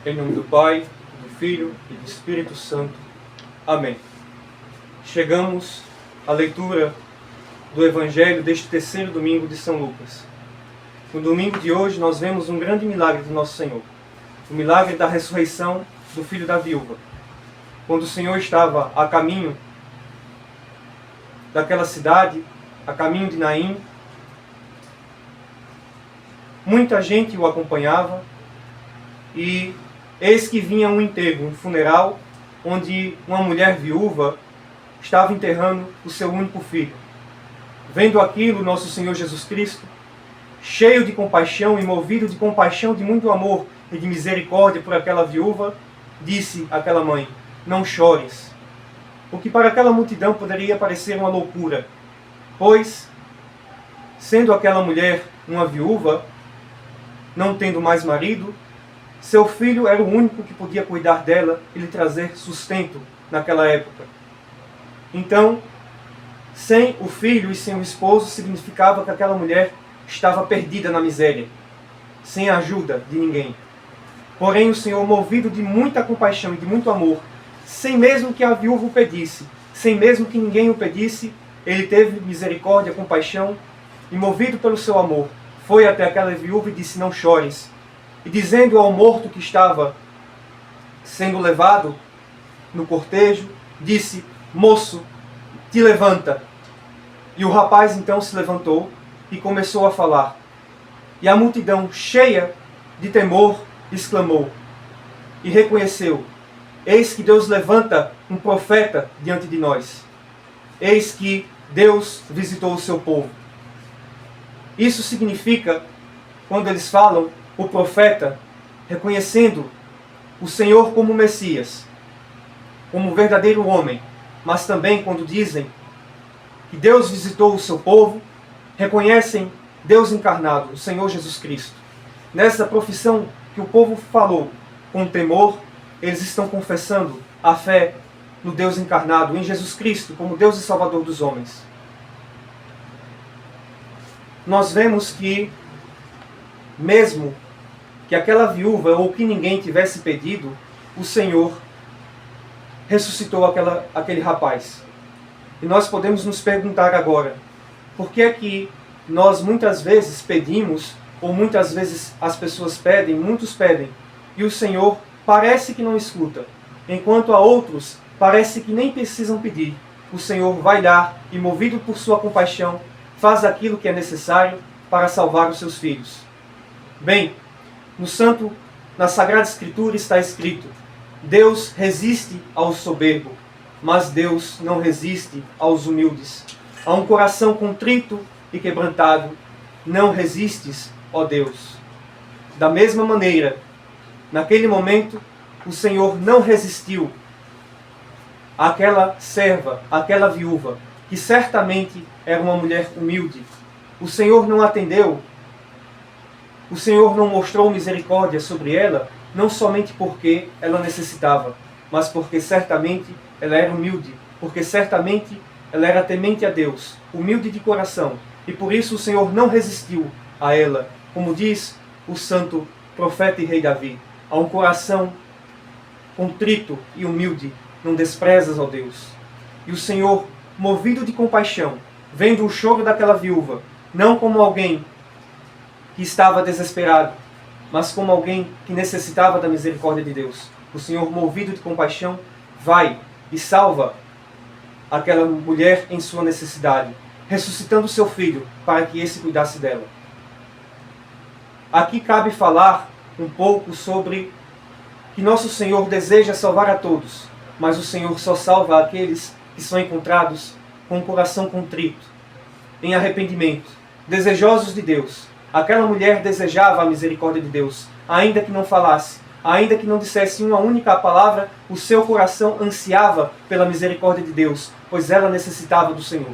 Em nome do Pai, do Filho e do Espírito Santo. Amém. Chegamos à leitura do Evangelho deste terceiro domingo de São Lucas. No domingo de hoje nós vemos um grande milagre do nosso Senhor. O milagre da ressurreição do filho da viúva. Quando o Senhor estava a caminho daquela cidade, a caminho de Naim, muita gente o acompanhava e eis que vinha um enterro, um funeral, onde uma mulher viúva estava enterrando o seu único filho. Vendo aquilo, nosso Senhor Jesus Cristo, cheio de compaixão e movido de compaixão, de muito amor e de misericórdia por aquela viúva, disse àquela mãe: não chores. O que para aquela multidão poderia parecer uma loucura, pois, sendo aquela mulher uma viúva, não tendo mais marido, seu filho era o único que podia cuidar dela e lhe trazer sustento naquela época. Então, sem o filho e sem o esposo, significava que aquela mulher estava perdida na miséria, sem a ajuda de ninguém. Porém, o Senhor, movido de muita compaixão e de muito amor, sem mesmo que a viúva o pedisse, sem mesmo que ninguém o pedisse, ele teve misericórdia, compaixão, e movido pelo seu amor, foi até aquela viúva e disse: não chores. E dizendo ao morto que estava sendo levado no cortejo, disse: moço, te levanta. E o rapaz então se levantou e começou a falar. E a multidão, cheia de temor, exclamou e reconheceu: eis que Deus levanta um profeta diante de nós. Eis que Deus visitou o seu povo. Isso significa, quando eles falam, o profeta, reconhecendo o Senhor como Messias, como verdadeiro homem, mas também quando dizem que Deus visitou o seu povo, reconhecem Deus encarnado, o Senhor Jesus Cristo. Nessa profissão que o povo falou com temor, eles estão confessando a fé no Deus encarnado, em Jesus Cristo, como Deus e Salvador dos homens. Nós vemos que, mesmo que aquela viúva ou que ninguém tivesse pedido, o Senhor ressuscitou aquele rapaz. E nós podemos nos perguntar agora, por que é que nós muitas vezes pedimos, ou muitas vezes as pessoas pedem, muitos pedem, e o Senhor parece que não escuta, enquanto a outros parece que nem precisam pedir. O Senhor vai dar e, movido por sua compaixão, faz aquilo que é necessário para salvar os seus filhos. Bem, na Sagrada Escritura está escrito: Deus resiste ao soberbo, mas Deus não resiste aos humildes. A um coração contrito e quebrantado, não resistes, ó Deus. Da mesma maneira, naquele momento, o Senhor não resistiu àquela serva, àquela viúva, que certamente era uma mulher humilde. O Senhor não atendeu, o Senhor não mostrou misericórdia sobre ela, não somente porque ela necessitava, mas porque certamente ela era humilde, porque certamente ela era temente a Deus, humilde de coração, e por isso o Senhor não resistiu a ela, como diz o santo profeta e rei Davi: a um coração contrito e humilde não desprezas, ó Deus. E o Senhor, movido de compaixão, vendo o choro daquela viúva, não como alguém que estava desesperado, mas como alguém que necessitava da misericórdia de Deus, o Senhor, movido de compaixão, vai e salva aquela mulher em sua necessidade, ressuscitando seu filho para que esse cuidasse dela. Aqui cabe falar um pouco sobre que nosso Senhor deseja salvar a todos, mas o Senhor só salva aqueles que são encontrados com o coração contrito, em arrependimento, desejosos de Deus. Aquela mulher desejava a misericórdia de Deus, ainda que não falasse, ainda que não dissesse uma única palavra, o seu coração ansiava pela misericórdia de Deus, pois ela necessitava do Senhor.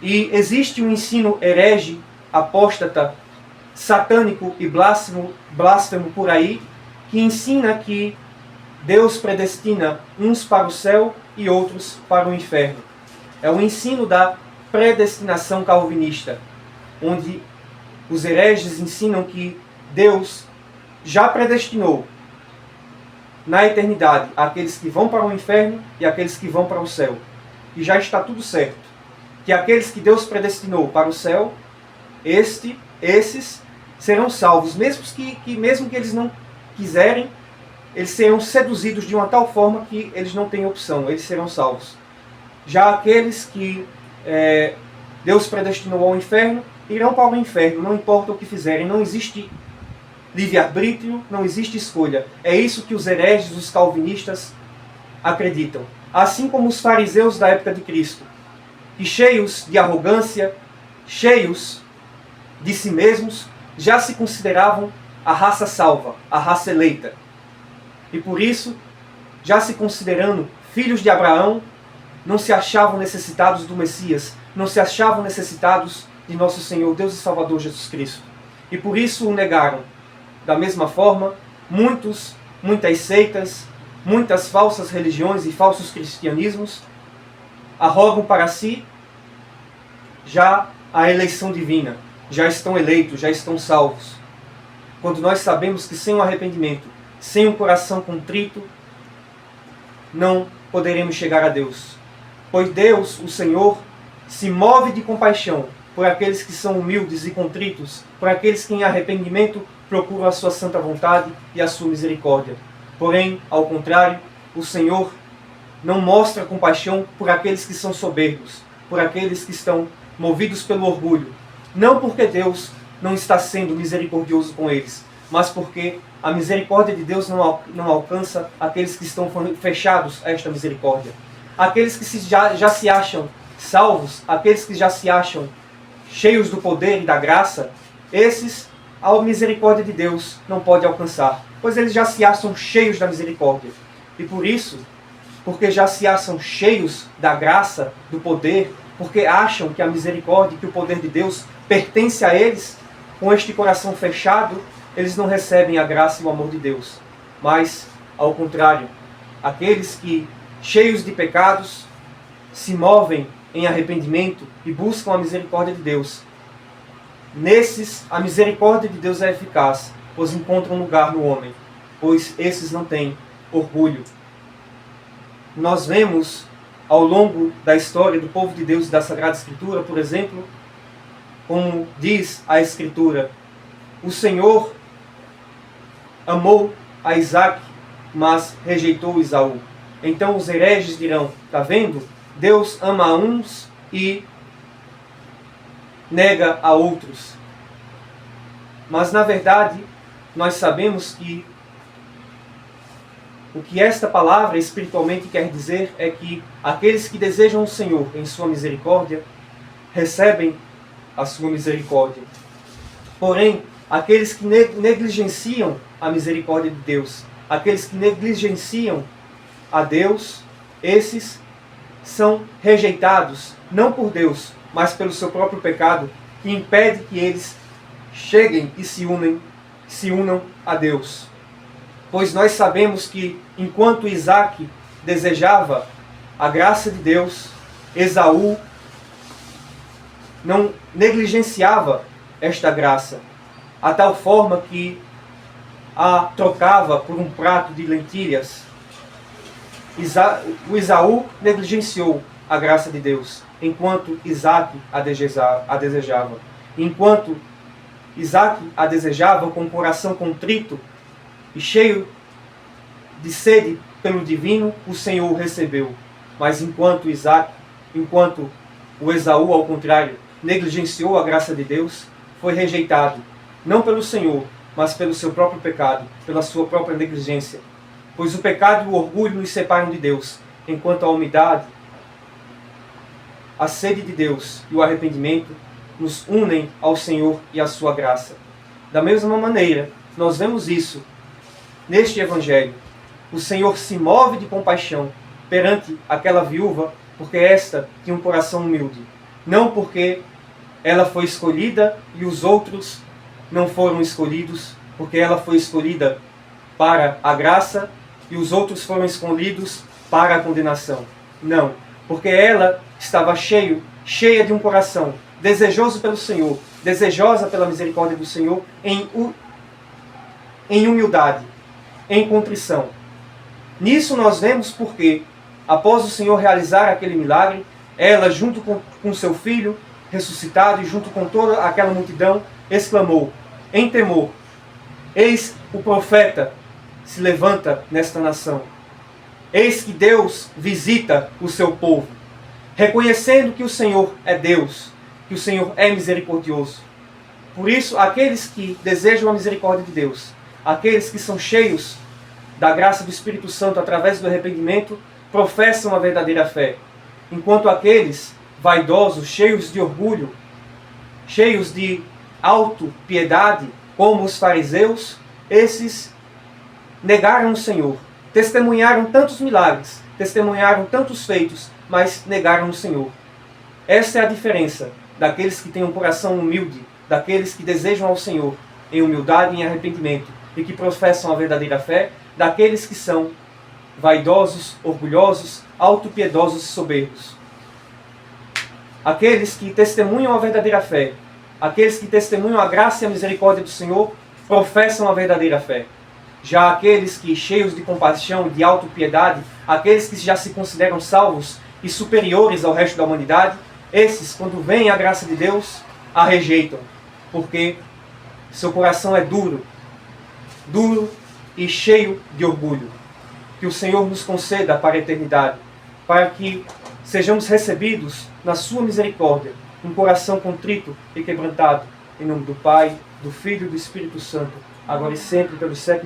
E existe um ensino herege, apóstata, satânico e blasfemo por aí, que ensina que Deus predestina uns para o céu e outros para o inferno. É o ensino da predestinação calvinista, onde os hereges ensinam que Deus já predestinou na eternidade aqueles que vão para o inferno e aqueles que vão para o céu. E já está tudo certo. Que aqueles que Deus predestinou para o céu, esses serão salvos. Mesmo que eles não quiserem, eles serão seduzidos de uma tal forma que eles não têm opção, eles serão salvos. Já aqueles que Deus predestinou ao inferno, irão para o inferno, não importa o que fizerem, não existe livre-arbítrio, não existe escolha. É isso que os hereges, os calvinistas acreditam. Assim como os fariseus da época de Cristo, que cheios de arrogância, cheios de si mesmos, já se consideravam a raça salva, a raça eleita. E por isso, já se considerando filhos de Abraão, não se achavam necessitados do Messias, não se achavam necessitados de nosso Senhor, Deus e Salvador Jesus Cristo. E por isso o negaram. Da mesma forma, muitas seitas, muitas falsas religiões e falsos cristianismos arrogam para si já a eleição divina, já estão eleitos, já estão salvos. Quando nós sabemos que sem o arrependimento, sem um coração contrito, não poderemos chegar a Deus. Pois Deus, o Senhor, se move de compaixão por aqueles que são humildes e contritos, por aqueles que em arrependimento procuram a sua santa vontade e a sua misericórdia. Porém, ao contrário, o Senhor não mostra compaixão por aqueles que são soberbos, por aqueles que estão movidos pelo orgulho. Não porque Deus não está sendo misericordioso com eles, mas porque a misericórdia de Deus não alcança aqueles que estão fechados a esta misericórdia. Aqueles que já se acham salvos, aqueles que já se acham cheios do poder e da graça, esses a misericórdia de Deus não pode alcançar, pois eles já se acham cheios da misericórdia. E por isso, porque já se acham cheios da graça, do poder, porque acham que a misericórdia, que o poder de Deus pertence a eles, com este coração fechado, eles não recebem a graça e o amor de Deus. Mas, ao contrário, aqueles que, cheios de pecados, se movem em arrependimento e buscam a misericórdia de Deus, nesses a misericórdia de Deus é eficaz, pois encontram lugar no homem, pois esses não têm orgulho. Nós vemos ao longo da história do povo de Deus e da Sagrada Escritura, por exemplo, como diz a Escritura, o Senhor amou a Isaac, mas rejeitou Esaú. Então os hereges dirão, está vendo? Deus ama a uns e nega a outros. Mas na verdade, nós sabemos que o que esta palavra espiritualmente quer dizer é que aqueles que desejam o Senhor em sua misericórdia, recebem a sua misericórdia. Porém, aqueles que negligenciam a misericórdia de Deus, aqueles que negligenciam a Deus, esses são rejeitados, não por Deus, mas pelo seu próprio pecado, que impede que eles cheguem e se unam a Deus. Pois nós sabemos que, enquanto Isaac desejava a graça de Deus, Esaú não negligenciava esta graça, a tal forma que a trocava por um prato de lentilhas. O Esaú negligenciou a graça de Deus, enquanto Isaac a desejava. Enquanto Isaac a desejava com o coração contrito e cheio de sede pelo divino, o Senhor o recebeu. Mas enquanto o Esaú, ao contrário, negligenciou a graça de Deus, foi rejeitado, não pelo Senhor, mas pelo seu próprio pecado, pela sua própria negligência. Pois o pecado e o orgulho nos separam de Deus, enquanto a humildade, a sede de Deus e o arrependimento nos unem ao Senhor e à sua graça. Da mesma maneira, nós vemos isso neste Evangelho. O Senhor se move de compaixão perante aquela viúva, porque esta tinha um coração humilde. Não porque ela foi escolhida e os outros não foram escolhidos, porque ela foi escolhida para a graça e os outros foram escolhidos para a condenação. Não, porque ela estava cheia de um coração desejoso pelo Senhor, desejosa pela misericórdia do Senhor, em em humildade, em contrição. Nisso nós vemos porque, após o Senhor realizar aquele milagre, ela, junto com seu filho ressuscitado e junto com toda aquela multidão, exclamou, em temor, eis o profeta se levanta nesta nação. Eis que Deus visita o seu povo, reconhecendo que o Senhor é Deus, que o Senhor é misericordioso. Por isso, aqueles que desejam a misericórdia de Deus, aqueles que são cheios da graça do Espírito Santo através do arrependimento, professam a verdadeira fé. Enquanto aqueles vaidosos, cheios de orgulho, cheios de autopiedade, como os fariseus, esses negaram o Senhor. Testemunharam tantos milagres, testemunharam tantos feitos, mas negaram o Senhor. Essa é a diferença daqueles que têm um coração humilde, daqueles que desejam ao Senhor em humildade e em arrependimento e que professam a verdadeira fé, daqueles que são vaidosos, orgulhosos, autopiedosos e soberbos. Aqueles que testemunham a verdadeira fé, aqueles que testemunham a graça e a misericórdia do Senhor, professam a verdadeira fé. Já aqueles que, cheios de compaixão, de autopiedade, aqueles que já se consideram salvos e superiores ao resto da humanidade, esses, quando veem a graça de Deus, a rejeitam, porque seu coração é duro e cheio de orgulho. Que o Senhor nos conceda para a eternidade, para que sejamos recebidos na sua misericórdia, um coração contrito e quebrantado, em nome do Pai, do Filho e do Espírito Santo, agora e sempre, pelos séculos.